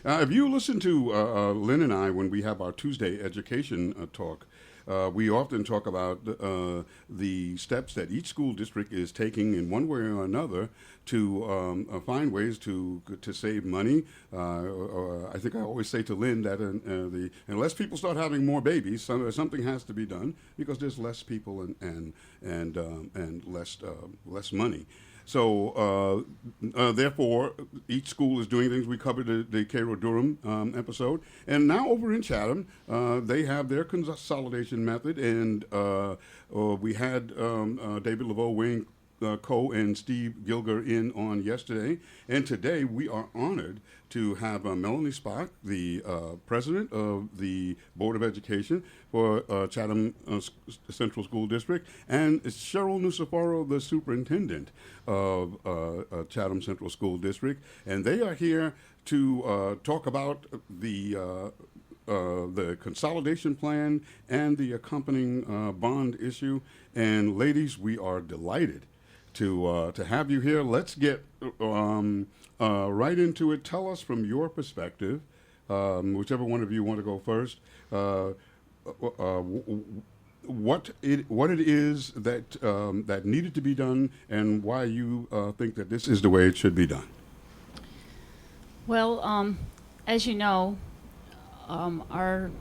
If you listen to Lynn and I when we have our Tuesday education talk, we often talk about the steps that each school district is taking in one way or another to find ways to save money. I think I always say to Lynn that unless people start having more babies, something has to be done because there's less people and less money. So, therefore, each school is doing things. We covered the Cairo Durham episode. And now over in Chatham, they have their consolidation method. And we had David Laveau, Wayne Coe, and Steve Gilger in on yesterday. And today we are honored to have Melony Spock, the president of the Board of Education for Chatham Central School District, and Cheryl Nuciforo, the superintendent of Chatham Central School District. And they are here to talk about the consolidation plan and the accompanying bond issue. And ladies, we are delighted to have you here. Let's get right into it. Tell us from your perspective, whichever one of you want to go first, what it is that needed to be done and why you think that this is the way it should be done. Well, as you know, our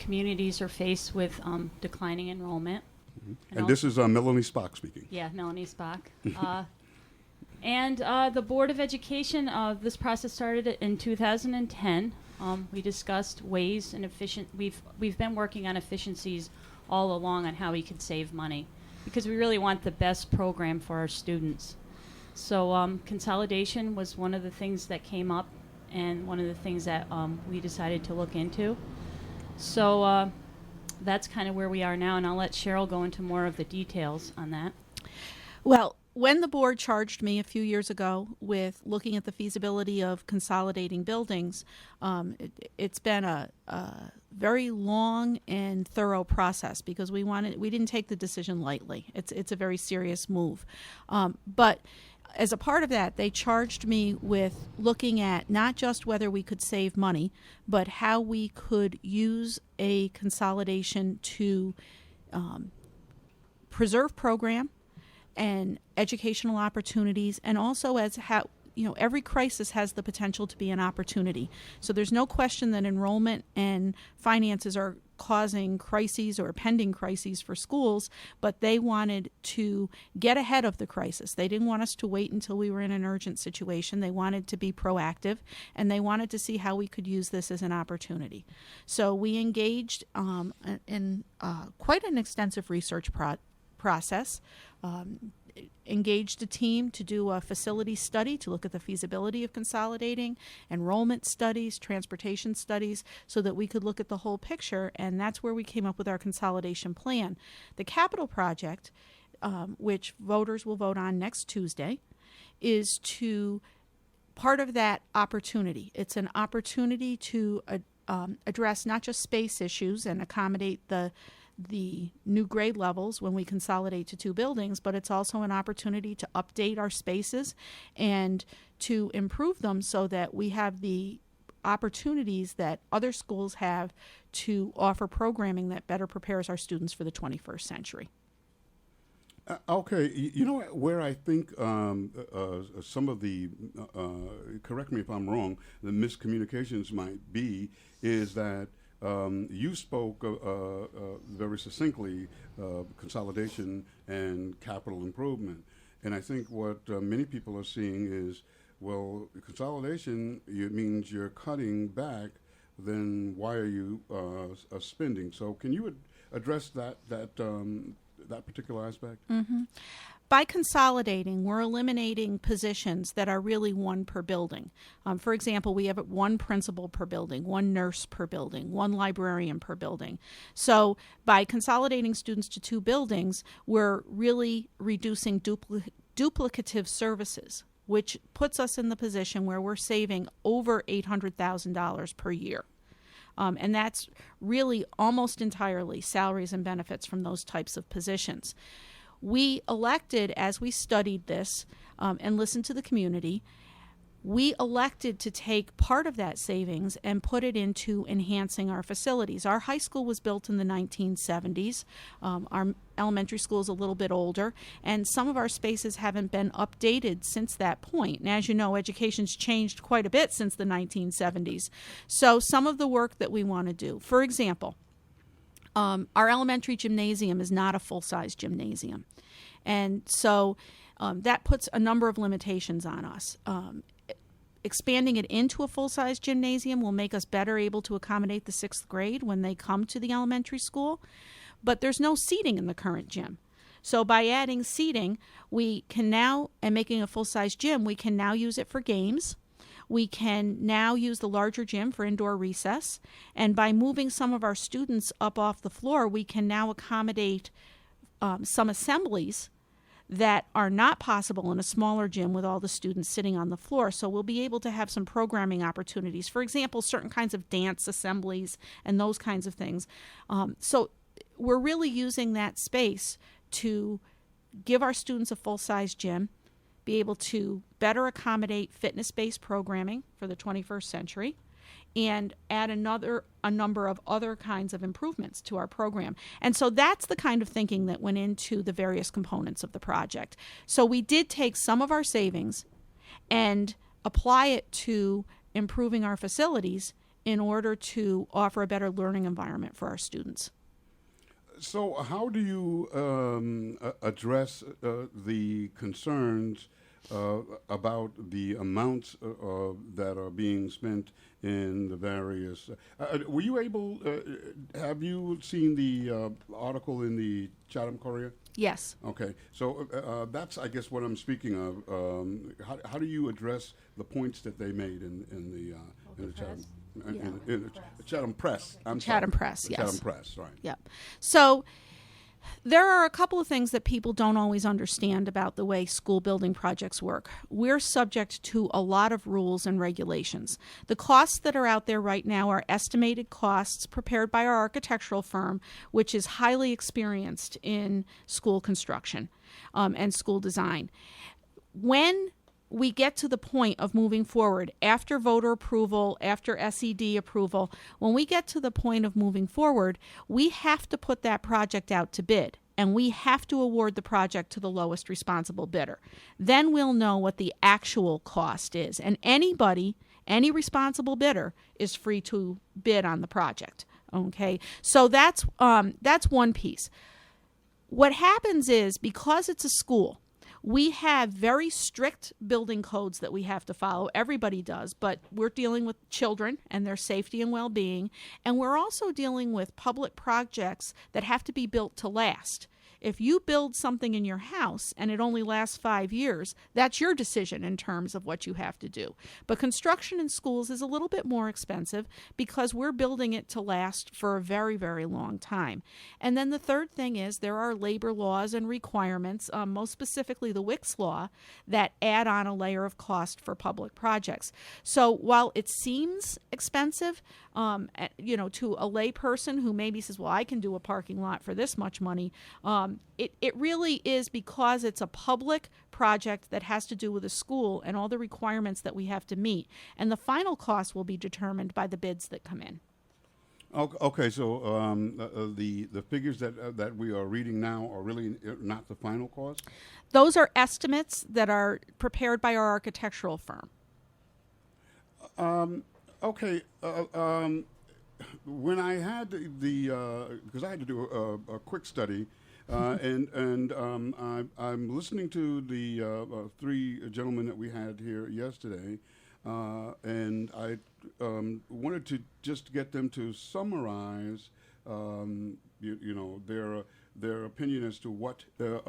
communities are faced with declining enrollment. And this is Melony Spock speaking. Yeah, Melony Spock. And the Board of Education, this process started in 2010. We discussed ways and we've been working on efficiencies all along on how we could save money because we really want the best program for our students. So consolidation was one of the things that came up and one of the things that we decided to look into. So that's kind of where we are now, and I'll let Cheryl go into more of the details on that. Well, when the board charged me a few years ago with looking at the feasibility of consolidating buildings, it's been a very long and thorough process because we didn't take the decision lightly. It's a very serious move. But as a part of that, they charged me with looking at not just whether we could save money, but how we could use a consolidation to preserve program and educational opportunities, and also as how every crisis has the potential to be an opportunity. So there's no question that enrollment and finances are causing crises or pending crises for schools, but they wanted to get ahead of the crisis. They didn't want us to wait until we were in an urgent situation. They wanted to be proactive, and they wanted to see how we could use this as an opportunity. So we engaged in quite an extensive research process, engaged a team to do a facility study to look at the feasibility of consolidating, enrollment studies, transportation studies, so that we could look at the whole picture, and that's where we came up with our consolidation plan. The capital project, which voters will vote on next Tuesday, is to part of that opportunity. It's an opportunity to address not just space issues and accommodate the new grade levels when we consolidate to two buildings, but it's also an opportunity to update our spaces and to improve them so that we have the opportunities that other schools have to offer programming that better prepares our students for the 21st century. Okay, where I think some of the, correct me if I'm wrong, the miscommunications might be is that you spoke very succinctly consolidation and capital improvement. And I think what many people are seeing is, well, consolidation, it means you're cutting back, then why are you spending? So can you address that particular aspect? Mm-hmm. By consolidating, we're eliminating positions that are really one per building. For example, we have one principal per building, one nurse per building, one librarian per building. So by consolidating students to two buildings, we're really reducing duplicative services, which puts us in the position where we're saving over $800,000 per year. And that's really almost entirely salaries and benefits from those types of positions. We elected, as we studied this and listened to the community, we elected to take part of that savings and put it into enhancing our facilities. Our high school was built in the 1970s. Our elementary school is a little bit older, and some of our spaces haven't been updated since that point. And as you know, education's changed quite a bit since the 1970s. So some of the work that we want to do, for example, our elementary gymnasium is not a full-size gymnasium. And so that puts a number of limitations on us. Expanding it into a full-size gymnasium will make us better able to accommodate the 6th grade when they come to the elementary school. But there's no seating in the current gym. So by adding seating, we can now, and making a full-size gym, we can now use it for games. We can now use the larger gym for indoor recess. And by moving some of our students up off the floor, we can now accommodate some assemblies that are not possible in a smaller gym with all the students sitting on the floor. So we'll be able to have some programming opportunities. For example, certain kinds of dance assemblies and those kinds of things. So we're really using that space to give our students a full-size gym, be able to better accommodate fitness-based programming for the 21st century, and add a number of other kinds of improvements to our program. And so that's the kind of thinking that went into the various components of the project. So we did take some of our savings and apply it to improving our facilities in order to offer a better learning environment for our students. So how do you address the concerns about the amounts that are being spent in the various... were you able... have you seen the article in the Chatham Courier? Yes. Okay. So that's, I guess, what I'm speaking of. How do you address the points that they made in the Chatham... in Chatham Press. Chatham Press, yes. Chatham Press, right. Yep. So there are a couple of things that people don't always understand about the way school building projects work. We're subject to a lot of rules and regulations. The costs that are out there right now are estimated costs prepared by our architectural firm, which is highly experienced in school construction and school design. When we get to the point of moving forward after voter approval, after SED approval, when we get to the point of moving forward, we have to put that project out to bid, and we have to award the project to the lowest responsible bidder. Then we'll know what the actual cost is, and any responsible bidder is free to bid on the project. Okay, so that's one piece. What happens is, because it's a school, we have very strict building codes that we have to follow. Everybody does, but we're dealing with children and their safety and well-being, and we're also dealing with public projects that have to be built to last. If you build something in your house and it only lasts 5 years, that's your decision in terms of what you have to do. But construction in schools is a little bit more expensive because we're building it to last for a very, very long time. And then the third thing is there are labor laws and requirements, most specifically the Wicks law, that add on a layer of cost for public projects. So while it seems expensive, to a lay person who maybe says, well, I can do a parking lot for this much money, it really is because it's a public project that has to do with a school and all the requirements that we have to meet. And the final cost will be determined by the bids that come in. Okay, so the figures that we are reading now are really not the final cost? Those are estimates that are prepared by our architectural firm. Okay. When I had because I had to do a quick study, and I'm listening to the three gentlemen that we had here yesterday, and I wanted to just get them to summarize, their opinion as to what it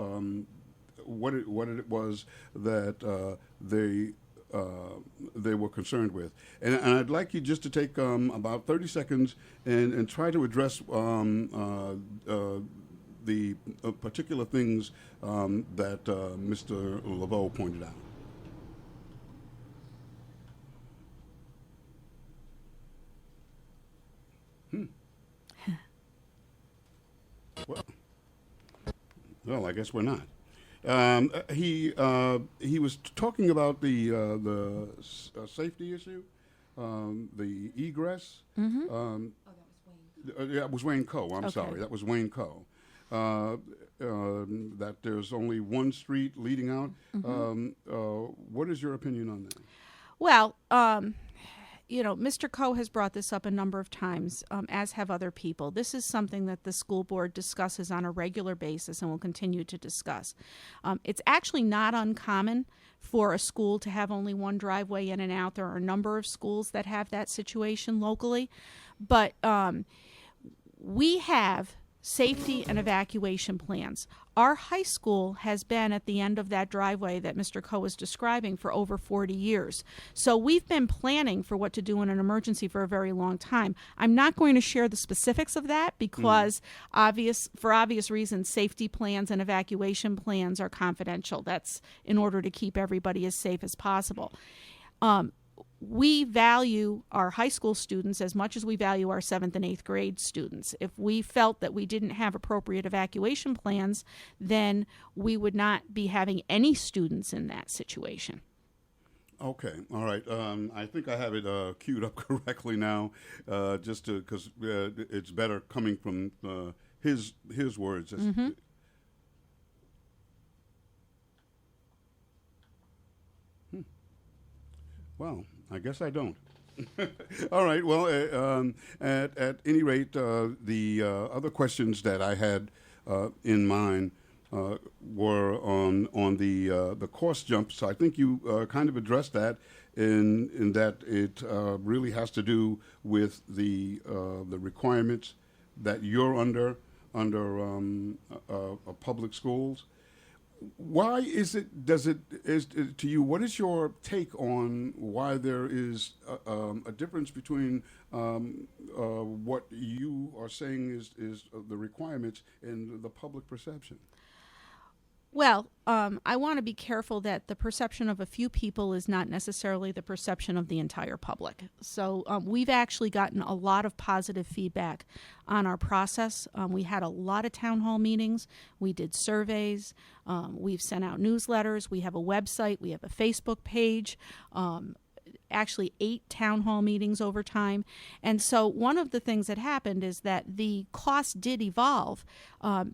was that they were concerned with. And I'd like you just to take about 30 seconds and try to address the particular things that Mr. Laveau pointed out. Well, I guess we're not. He was talking about the safety issue, the egress. Yeah, it was Wayne Coe. I'm Okay. sorry, that was Wayne Coe. That there's only one street leading out. What is your opinion on that? Well, Mr. Coe has brought this up a number of times, as have other people. This is something that the school board discusses on a regular basis and will continue to discuss. It's actually not uncommon for a school to have only one driveway in and out. There are a number of schools that have that situation locally. But we have safety and evacuation plans. Our high school has been at the end of that driveway that Mr. Coe was describing for over 40 years. So we've been planning for what to do in an emergency for a very long time. I'm not going to share the specifics of that because for obvious reasons, safety plans and evacuation plans are confidential. That's in order to keep everybody as safe as possible. We value our high school students as much as we value our 7th and 8th grade students. If we felt that we didn't have appropriate evacuation plans, then we would not be having any students in that situation. Okay, all right. I think I have it queued up correctly now, just because it's better coming from his words. Well, I guess I don't. All right. Well, at any rate, the other questions that I had in mind were on the cost jump. So I think you kind of addressed that in that it really has to do with the requirements that you're under public schools. Why is to you, what is your take on why there is a difference between what you are saying is the requirements and the public perception? Well, I want to be careful that the perception of a few people is not necessarily the perception of the entire public. So we've actually gotten a lot of positive feedback on our process. We had a lot of town hall meetings. We did surveys. We've sent out newsletters. We have a website. We have a Facebook page. Actually 8 town hall meetings over time. And so one of the things that happened is that the cost did evolve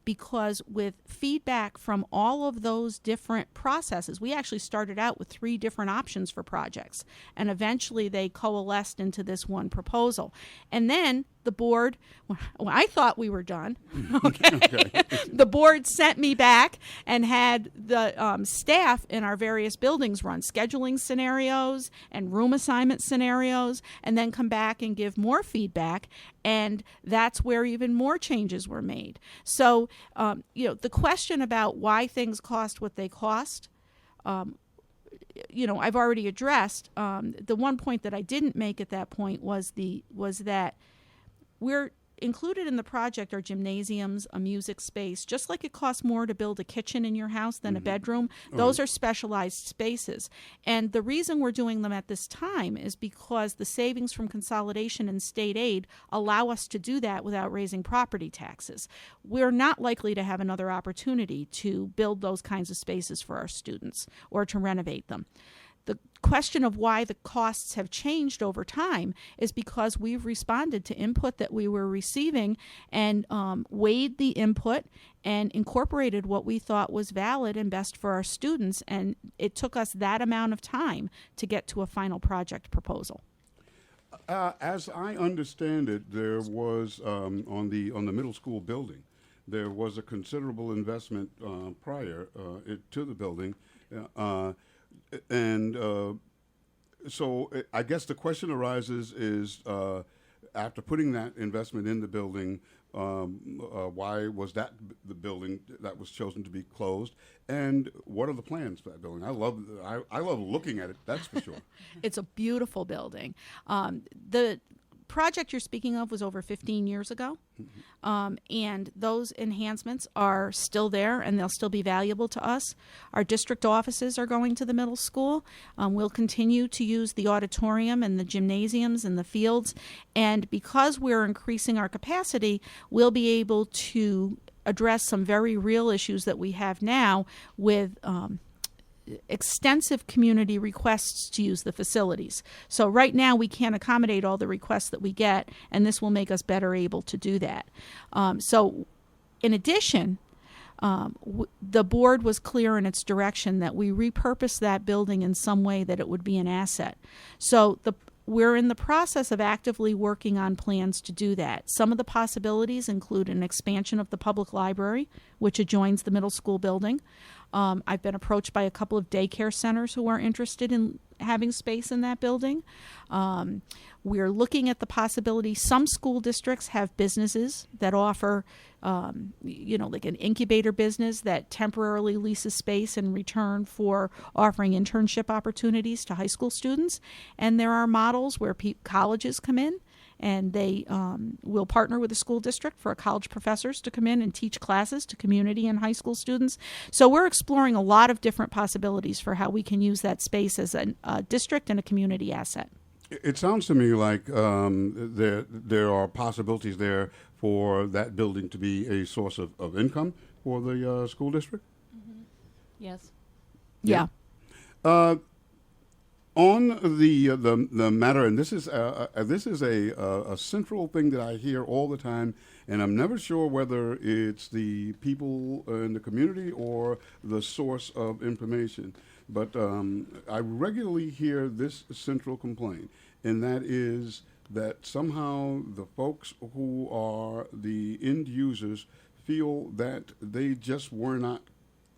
because with feedback from all of those different processes, we actually started out with 3 different options for projects. And eventually they coalesced into this one proposal. And then the board, well, I thought we were done. Okay. The board sent me back and had the staff in our various buildings run scheduling scenarios and room assignment scenarios, and then come back and give more feedback. And that's where even more changes were made. So, the question about why things cost what they cost, I've already addressed. The one point that I didn't make at that point was that we're included in the project are gymnasiums, a music space. Just like it costs more to build a kitchen in your house than a bedroom, those are specialized spaces. And the reason we're doing them at this time is because the savings from consolidation and state aid allow us to do that without raising property taxes. We're not likely to have another opportunity to build those kinds of spaces for our students or to renovate them. The question of why the costs have changed over time is because we've responded to input that we were receiving and weighed the input and incorporated what we thought was valid and best for our students. And it took us that amount of time to get to a final project proposal. As I understand it, there was on the middle school building, there was a considerable investment prior to the building. So I guess the question arises is, after putting that investment in the building, why was that the building that was chosen to be closed? And what are the plans for that building? I love looking at it, that's for sure. It's a beautiful building. The project you're speaking of was over 15 years ago, and those enhancements are still there and they'll still be valuable to us. Our district offices are going to the middle school. We'll continue to use the auditorium and the gymnasiums and the fields, and because we're increasing our capacity, we'll be able to address some very real issues that we have now with extensive community requests to use the facilities. So right now we can't accommodate all the requests that we get, and this will make us better able to do that. So in addition, the board was clear in its direction that we repurpose that building in some way that it would be an asset. So we're in the process of actively working on plans to do that. Some of the possibilities include an expansion of the public library, which adjoins the middle school building. I've been approached by a couple of daycare centers who are interested in having space in that building. We're looking at the possibility, some school districts have businesses that offer, like an incubator business that temporarily leases space in return for offering internship opportunities to high school students. And there are models where colleges come in and they will partner with the school district for college professors to come in and teach classes to community and high school students. So we're exploring a lot of different possibilities for how we can use that space as a district and a community asset. It sounds to me like there are possibilities there for that building to be a source of income for the school district? Mm-hmm. Yes. Yeah. On the matter, and this is a central thing that I hear all the time, and I'm never sure whether it's the people in the community or the source of information. But I regularly hear this central complaint, and that is that somehow the folks who are the end users feel that they just were not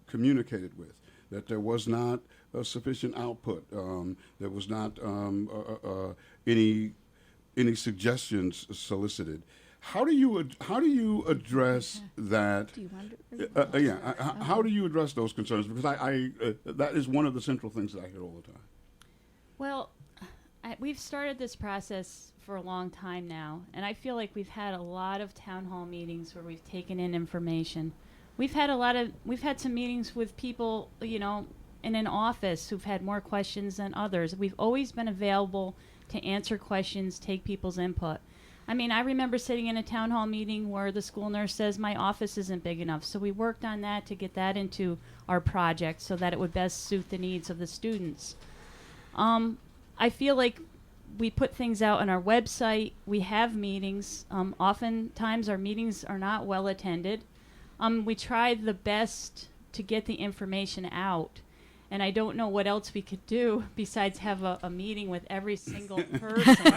communicated with, that there was not sufficient output, there was not any suggestions solicited. How do you address that? How do you address those concerns? Because I that is one of the central things that I hear all the time. Well, we've started this process for a long time now, and I feel like we've had a lot of town hall meetings where we've taken in information. We've had some meetings with people, in an office who've had more questions than others. We've always been available to answer questions, take people's input. I mean, I remember sitting in a town hall meeting where the school nurse says my office isn't big enough. So we worked on that to get that into our project so that it would best suit the needs of the students. I feel like we put things out on our website. We have meetings. Oftentimes our meetings are not well attended. We tried the best to get the information out. And I don't know what else we could do besides have a meeting with every single person.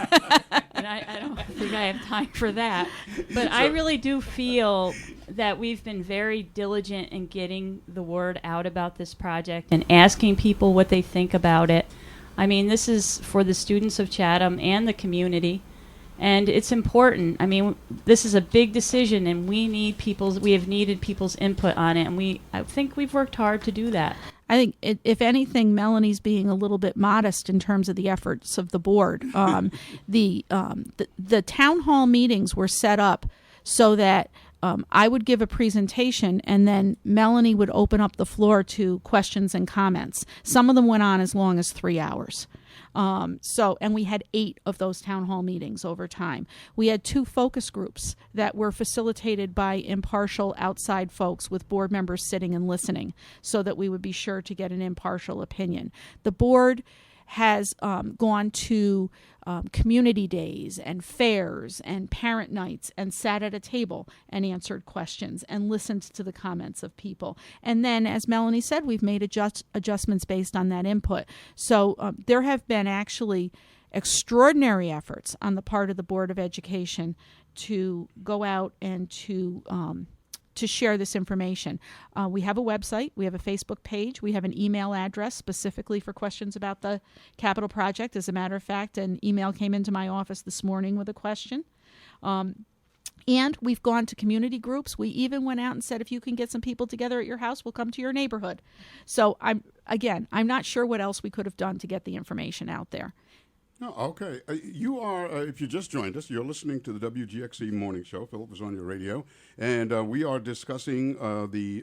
And I don't think I have time for that. But I really do feel that we've been very diligent in getting the word out about this project and asking people what they think about it. I mean, this is for the students of Chatham and the community. And it's important. I mean, this is a big decision, and we have needed people's input on it. And I think we've worked hard to do that. I think, if anything, Melony's being a little bit modest in terms of the efforts of the board. The town hall meetings were set up so that I would give a presentation, and then Melony would open up the floor to questions and comments. Some of them went on as long as 3 hours. And we had 8 of those town hall meetings over time. We had 2 focus groups that were facilitated by impartial outside folks with board members sitting and listening so that we would be sure to get an impartial opinion. The board has gone to community days and fairs and parent nights and sat at a table and answered questions and listened to the comments of people. And then, as Melony said, we've made adjustments based on that input. So there have been actually extraordinary efforts on the part of the Board of Education to go out and to share this information. We have a website, we have a Facebook page, we have an email address specifically for questions about the capital project. As a matter of fact, an email came into my office this morning with a question. And we've gone to community groups. We even went out and said, if you can get some people together at your house, we'll come to your neighborhood. So I'm not sure what else we could have done to get the information out there. Oh, okay. You are, if you just joined us, you're listening to the WGXC Morning Show. Philip is on your radio. And we are discussing the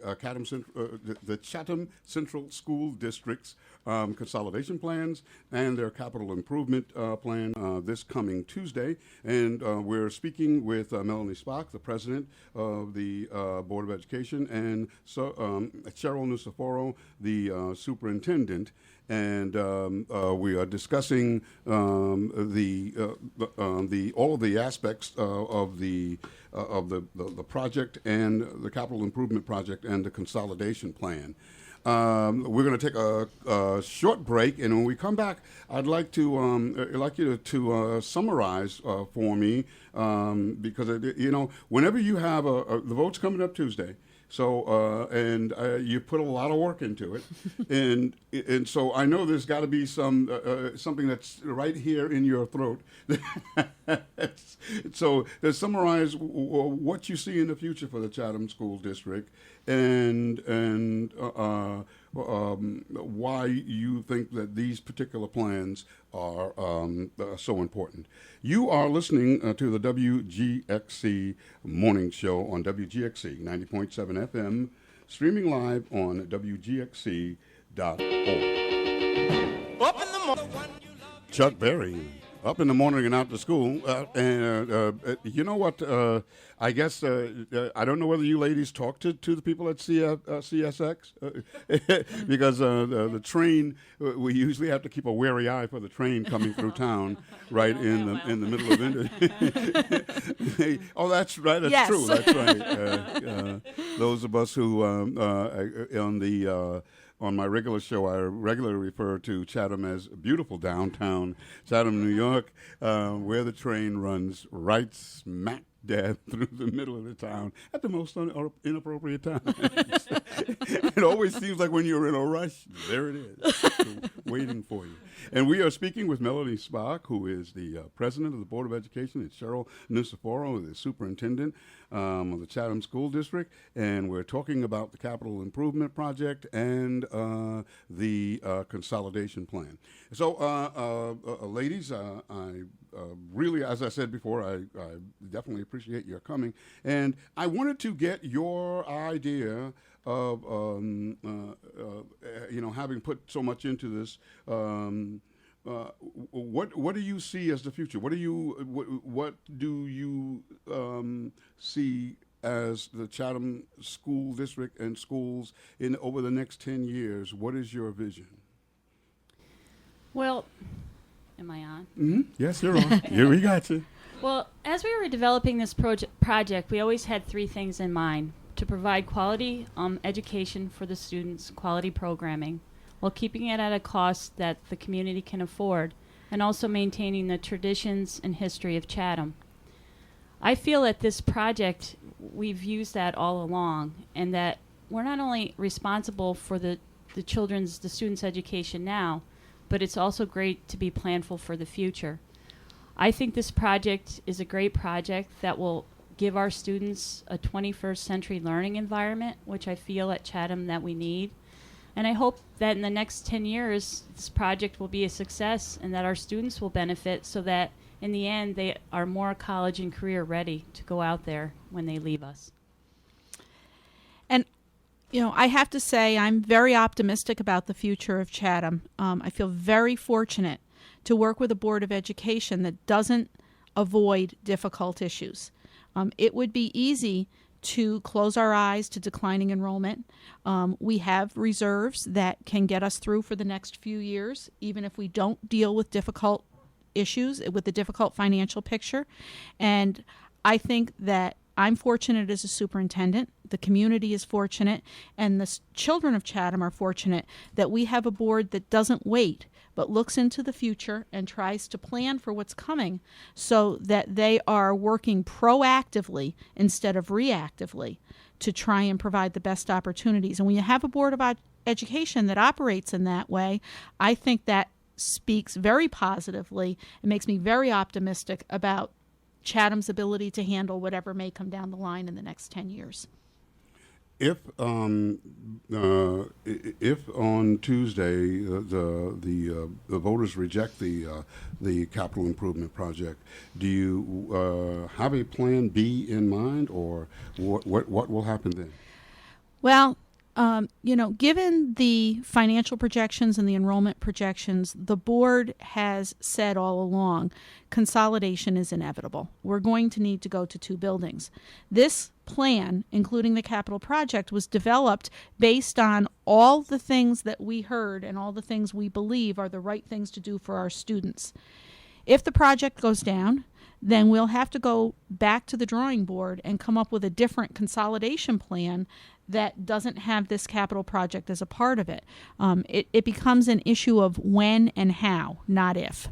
Chatham Central School District's consolidation plans and their capital improvement plan this coming Tuesday. And we're speaking with Melony Spock, the president of the Board of Education, and Cheryl Nuciforo, the superintendent. And we are discussing all of the aspects of the project and the capital improvement project and the consolidation plan. We're going to take a short break, and when we come back, I'd like you to summarize for me because whenever you have the vote's coming up Tuesday. So you put a lot of work into it, and so I know there's got to be something that's right here in your throat. So to summarize what you see in the future for the Chatham School District, and why you think that these particular plans are so important. You are listening to the WGXC Morning Show on WGXC 90.7 FM, streaming live on WGXC.org. Up in the morning. Chuck Berry. Up in the morning and out to school. You know what? I guess I don't know whether you ladies talk to the people at CSX because the train, we usually have to keep a wary eye for the train coming through town right in the middle of it. Oh, that's right. That's yes. True. That's right. Those of us who on my regular show, I regularly refer to Chatham as beautiful downtown Chatham, New York, where the train runs right smack dab through the middle of the town at the most inappropriate time. It always seems like when you're in a rush, there it is, waiting for you. And we are speaking with Melony Spock, who is the president of the Board of Education, and Cheryl Nuciforo, the superintendent of the Chatham School District, and we're talking about the capital improvement project and the consolidation plan. So, ladies, I really, as I said before, I definitely appreciate your coming, and I wanted to get your idea of having put so much into this. What do you see as the future? What do you see as the Chatham School District and schools over the next 10 years? What is your vision? Well, am I on? Mm-hmm. Yes, you're on. Here we got you. Well, as we were developing this project, we always had three things in mind: to provide quality education for the students, quality programming, while keeping it at a cost that the community can afford, and also maintaining the traditions and history of Chatham. I feel that this project, we've used that all along, and that we're not only responsible for the students' education now, but it's also great to be planful for the future. I think this project is a great project that will give our students a 21st century learning environment, which I feel at Chatham that we need. And I hope that in the next 10 years, this project will be a success and that our students will benefit so that in the end, they are more college and career ready to go out there when they leave us. And, I have to say I'm very optimistic about the future of Chatham. I feel very fortunate to work with a Board of Education that doesn't avoid difficult issues. It would be easy to close our eyes to declining enrollment. We have reserves that can get us through for the next few years, even if we don't deal with difficult issues, with the difficult financial picture. And I think that I'm fortunate as a superintendent, the community is fortunate, and the children of Chatham are fortunate that we have a board that doesn't wait, but looks into the future and tries to plan for what's coming so that they are working proactively instead of reactively to try and provide the best opportunities. And when you have a Board of Education that operates in that way, I think that speaks very positively. It makes me very optimistic about Chatham's ability to handle whatever may come down the line in the next 10 years. If if on Tuesday the voters reject the capital improvement project, do you have a plan B in mind, or what will happen then? Well, given the financial projections and the enrollment projections, the board has said all along consolidation is inevitable. We're going to need to go to 2 buildings. This plan, including the capital project, was developed based on all the things that we heard and all the things we believe are the right things to do for our students. If the project goes down, then we'll have to go back to the drawing board and come up with a different consolidation plan that doesn't have this capital project as a part of it. It becomes an issue of when and how, not if.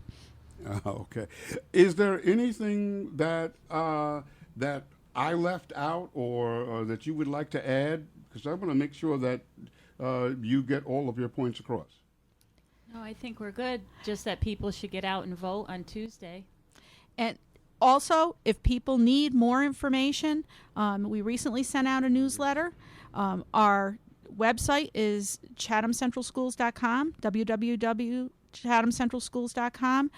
Okay. Is there anything that that I left out, or that you would like to add? Because I want to make sure that you get all of your points across. No, I think we're good. Just that people should get out and vote on Tuesday. And also, if people need more information, we recently sent out a newsletter. Our website is chathamcentralschools.com, www.chathamcentralschools.com.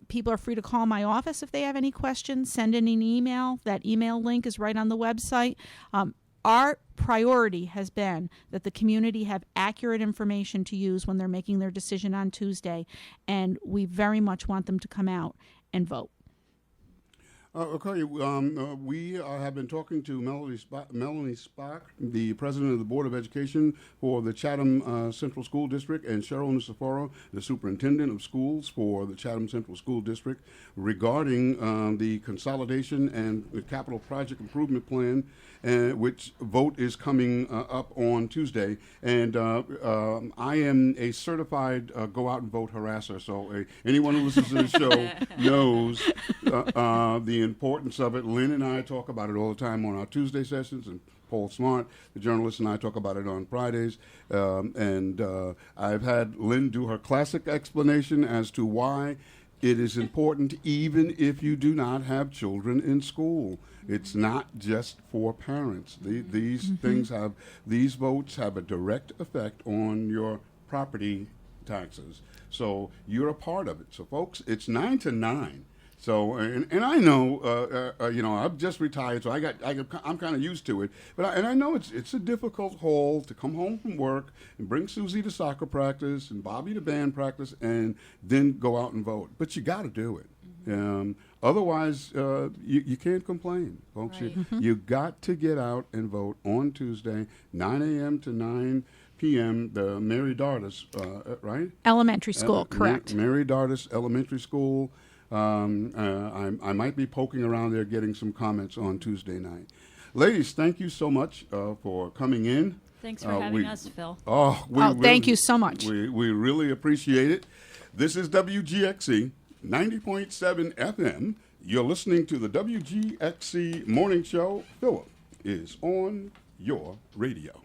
People are free to call my office if they have any questions, send in an email. That email link is right on the website. Our priority has been that the community have accurate information to use when they're making their decision on Tuesday, and we very much want them to come out and vote. Okay, we have been talking to Melony Spock, the president of the Board of Education for the Chatham Central School District, and Cheryl Nuciforo, the superintendent of schools for the Chatham Central School District, regarding the consolidation and the capital project improvement plan, which vote is coming up on Tuesday. And I am a certified go out and vote harasser, so anyone who listens to the show knows the importance of it. Lynn and I talk about it all the time on our Tuesday sessions, and Paul Smart, the journalist, and I talk about it on Fridays. And I've had Lynn do her classic explanation as to why it is important even if you do not have children in school. It's not just for parents. These these votes have a direct effect on your property taxes. So you're a part of it. So folks, it's 9 to 9. So, and I know, I've just retired, so I'm kind of used to it. But I know it's a difficult haul to come home from work and bring Susie to soccer practice and Bobby to band practice and then go out and vote. But you got to do it. Otherwise, you can't complain, folks. Right. You got to get out and vote on Tuesday, 9 a.m. to 9 p.m. The Mary Dardis, right? Elementary school, correct. Mary Dardis Elementary School. I might be poking around there getting some comments on Tuesday night. Ladies, thank you so much for coming in. Thanks for having us, Phil. Thank you so much. We really appreciate it. This is WGXC 90.7 FM. You're listening to the WGXC Morning Show. Philip is on your radio.